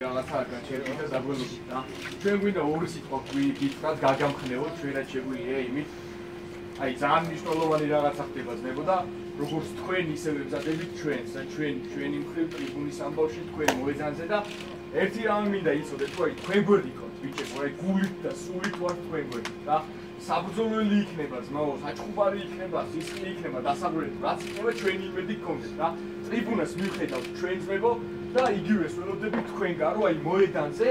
რაღაცა არ გაჩერდით და დაგველოდით რა. ჩვენ გვინდა ორი სიტყვა გითხრათ, გაგამხნევოთ, ჩვენაც შეგვიძლია იმით. აი ძალიან მნიშვნელოვანი რაღაცა ხდება ძმებო და როგორც თქვენ ისე ვებზადებით ჩვენს და ჩვენი მხრივ ტრიბუნის ამბავში თქვენ მოეძანზე და ერთი რამე მინდა იცოდეთ, თუ აი თქვენ გვერდიქოთ ბიჭებო, აი გულით და სულით ვართ თქვენ გვერდით რა. საბრძოლველი იქნება ძმაო, საჩხუბარი იქნება, სისხლი იქნება, დასავლეთ რაც იქნება ჩვენი იმედი გქონდეთ რა. ტრიბუნას მივხედავთ ჩვენ ძმებო და იგივე სველოდებით თქვენგან რომ აი მოედანზე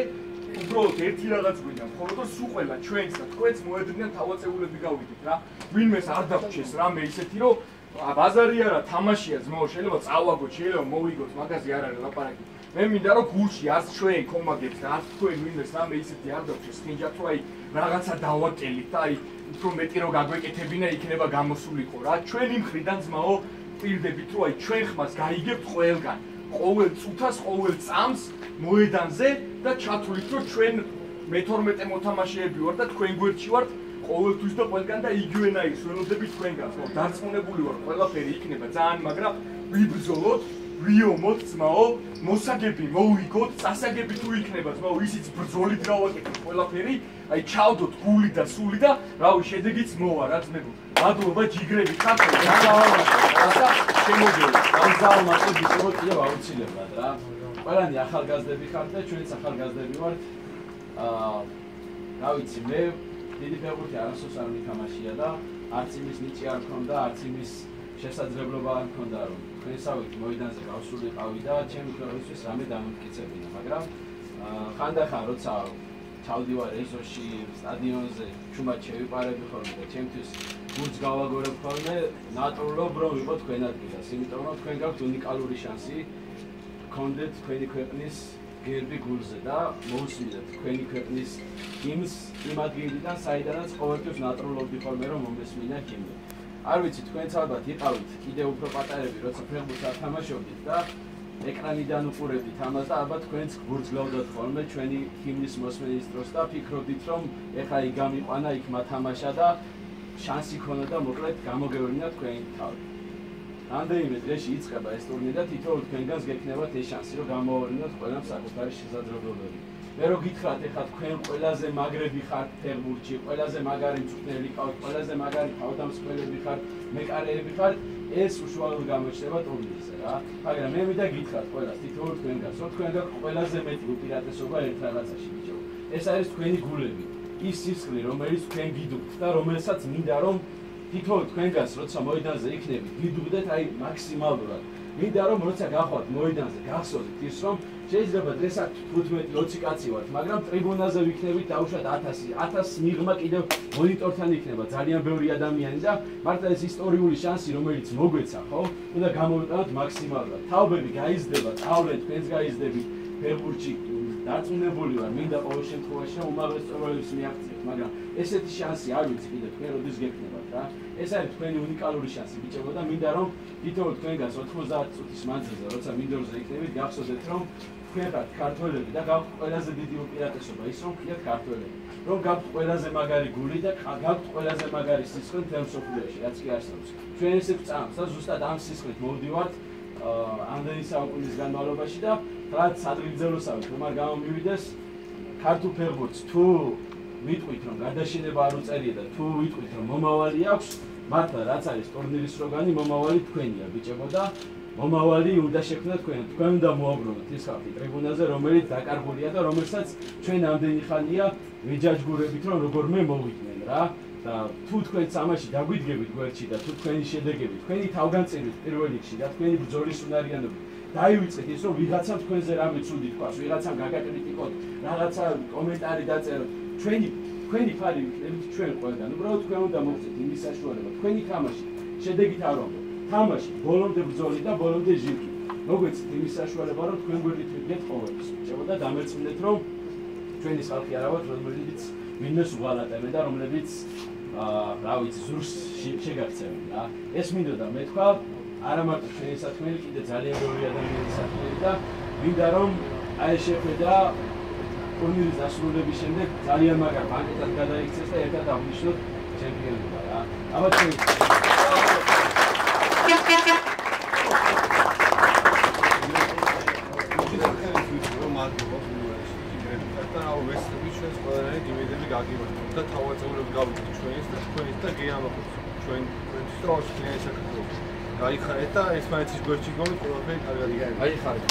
უბრალოდ ერთი რაღაც გვინდა, მხოლოდ რომ სულ ყველა ჩვენს და თქვენს მოედნიდან თავაწეულები გავიდით რა. ვინმეს არ დაგვჭეს რამე ისეთი რომ ბაზარი არა, თამაშია ძმაო, შეიძლება წავაგოთ, შეიძლება მოვიგოთ, მაგაზე არ არის ლაპარაკი. მე მინდა რომ გულში არც ჩვენ კომაგებს და არც თქვენ ვინმეს რამე ისეთი არ დაგვჭეს, ხინჯათ რომ აი რაღაცა დავაკელით და აი უფრო მეტი რომ გაგვეკეთებინა იქნება გამოსულიყო რა. ჩვენი მხრიდან ძმაო პირდებით რომ აი ჩვენ ხმას გაიგებთ ყველგან. ყოველ წუთას, ყოველ წამს მოედანზე და ჩათვლით რომ ჩვენ მე-12 მოთამაშეები ვართ და თქვენ გვერდში ვართ ყოველთვის და ყველგან და იგივენაირ სველოდებით თქვენგან. დარწმუნებული ვარ, ყველაფერი იქნება ძალიან, მაგრამ ვიბრძოლოთ, ვიომოთ ძმაო, მოსაგები მოვიგოთ, წასაგები თუ იქნება ძმაო, ისიც ბრძოლით გავაკეთოთ ყველაფერი, აი ჩავდოთ გული და სული და რავი, შედეგიც მოვა რა ძმებო. მადლობა ჯიგრები ხართ და შემოგევლეთ. გამზავნოთ ისევ კიდევ აუცილებლად რა. ყველანი ახალგაზრდები ხართ და ჩვენც ახალგაზრდები ვართ. რა ვიცი, მე დიდი ფეხბურთი არასდროს არ მითამაშია და არც იმის ნიჭი არ მქონდა, არც იმის შესაძლებლობა არ მქონდა რომ თქვენსავით მოედანზე გავსულიყავი და ჩემი ქვეყნისთვის რამე დამიმტკიცებინა, მაგრამ ხანდახან როცა ჩავდივარ ეზოში, სტადიონზე, ჩუმად შევიპარები ხოლმე და ჩემთვის გულს გავაგორებ ხოლმე, ნატურალობ რომ ვიყო თქვენ ადგილას, იმიტომ რომ თქვენ გაქვთ უნიკალური შანსი გქონდეთ თქვენი ქვეყნის გერბი გულზე და მოусმინეთ თქვენი ქვეყნის ჰიმნს იმ ადგილიდან, საიდანაც ყოველთვის ნატურალობდი ხოლმე რომ მომესმინა ჰიმნი. არ ვიცი, თქვენც ალბათ იყავით კიდევ უფრო პატარები, როცა ფეხბურთს არ თამაშობდით და ეკრანიდან უყურებდით ამას და ალბათ თქვენც გურძლავდათ ხოლმე ჩვენი ჰიმნის მოსმენის დროს და ფიქრობდით რომ ეხლა იქ გამიყვანა, იქ მათამაშა და შანსი ქონდა და მოკლედ გამოგევლინათ თქვენი თავი. რამდენიმე დღეში იწყება ეს ტურნირი და თითოეულ თქვენგანს გექნებათ ეს შანსი რომ გამოავლინოთ ყველამ საკუთარი შესაძლებლობები. მე რო გითხრათ ეხლა თქვენ ყველაზე მაგრები ხართ ფეხბურთში, ყველაზე მაგარი მწვრთნელი ყავთ, ყველაზე მაგარი თავდამსხმელები ხართ, მეკარეები ხართ, ეს უშუალოდ გამოჩნდება ტურნირზე რა. მაგრამ მე მინდა გითხრათ ყველას თითოეულ თქვენგანს, რომ თქვენ გაქვთ ყველაზე მეტი უპირატესობა ერთ რაღაცაში ბიჭო. ეს არის თქვენი გულები. ის სისხლი, რომელიც თქვენ გიდუღთ და რომელსაც მინდა რომ თითოეულ თქვენგანს როცა მოედანზე იქნებით, გიდუღდეთ აი მაქსიმალურად. მინდა რომ როცა გახვალთ მოედანზე, გახსოვდეთ ის რომ შეიძლება დღესაც 15-20 კაცი ვართ, მაგრამ ტრიბუნაზე ვიქნებით დაუშვათ 1000 მიღმა კიდევ მონიტორთან იქნება ძალიან ბევრი ადამიანი და მართლა ეს ისტორიული შანსი რომელიც მოგვეცა, ხო? უნდა გამოვიყენოთ მაქსიმალურად. თაობები გაიზრდება, თავლენ თქვენს გაიზრდებით ფეხბურთში დარწმუნებული ვარ, მინდა ყოველ შემთხვევაში რომ უმაღლეს წვეროებს მიაღწიოთ, მაგრამ ესეთი შანსი არ ვიცი კიდე თქვენ როდის გექნებათ რა. ეს არის თქვენი უნიკალური შანსი ბიჭებო და მინდა რომ თითოეულ თქვენგანს 90 წუთის მანძილზე როცა მინდორზე იქნებით, გახსოვდეთ რომ თქვენ ხართ ქართველები და გაქვთ ყველაზე დიდი უპირატესობა ის რომ ხიათ ქართველები. რომ გაქვთ ყველაზე მაგარი გული და გაქვთ ყველაზე მაგარი სისხლი მთელ მსოფლიოში, რაც კი არსებობს. ჩვენ ესე ვწამს და ზუსტად ამ სისხლით მოვდივართ ამდენი საუკუნის განმავლობაში და რაც ადგილზელოსავით რომ არ გამომივიდეს ქართულ ფეხბურთს თუ ვიტყვით რომ გადაშენება არ უწერია და თუ ვიტყვით რომ მომავალი აქვს, მართლა რაც არის ტურნირის სლოგანი, მომავალი თქვენია ბიჭებო და მომავალი უნდა შექმნათ თქვენ უნდა მოაბრუნოთ ის ხალხი ტრიბუნაზე, რომელიც დაკარგულია და რომელსაც ჩვენ ამდენი ხანია ვეჯაჯგურებით რომ როგორმე მოვიდნენ რა. და თუ თქვენ ამაში დაგვიდგებით გვერდში და თუ თქვენი შედეგები, თქვენი თავგანწირვით პირველ რიგში და თქვენი ბრძოლის უნარიანობით დაივიწყეთ ის რომ ვიღაცამ თქვენზე რამე ცუდი თქვას, ვიღაცამ გაგაკრიტიკოთ, რაღაცა კომენტარი დაწეროთ, თქვენი ფარი ვიქნებით ჩვენ ყველგან. უბრალოდ თქვენ უნდა მოგწეთ იმის საშუალება, თქვენი თამაში შედეგით არ ვამბობ. თამაში ბოლომდე ბრძოლი და ბოლომდე ჟირკი. მოგეცით იმის საშუალება რომ თქვენ გვერდით ვიგეთ ყოველთვის. შეგვიძლია დამერწმუნდეთ რომ ჩვენი ხალხი არა ვართ, რომლებიც ვინმეს უღალატებენ და რომლებიც რა ვიცი, ზურგს შეგაქცევენ რა. ეს მინდოდა მეთქვა, არა მარტო ჩვენი საქმეები, კიდე ძალიან ბევრი ადამიანის საქმეები და მინდა რომ აი შეხვედრა ტურნირის დასრულების შემდეგ ძალიან მაგარ ბანკეტად გადაიქცეს და ერთად აღნიშნოთ ჩემპიონობა რა. აბა ჩვენ და ვესწრებით ჩვენს ყველანაირ იმედები გაგიმართოთ და თავაზეურებს გავიგოთ ჩვენს და თქვენს და გეამაყოთ ჩვენთვის და ოშკინე საქართველოს. გაიხარეთ და ერთმანეთის გვერდში გონი ყველაფერი კარგად იგავით. გაიხარეთ.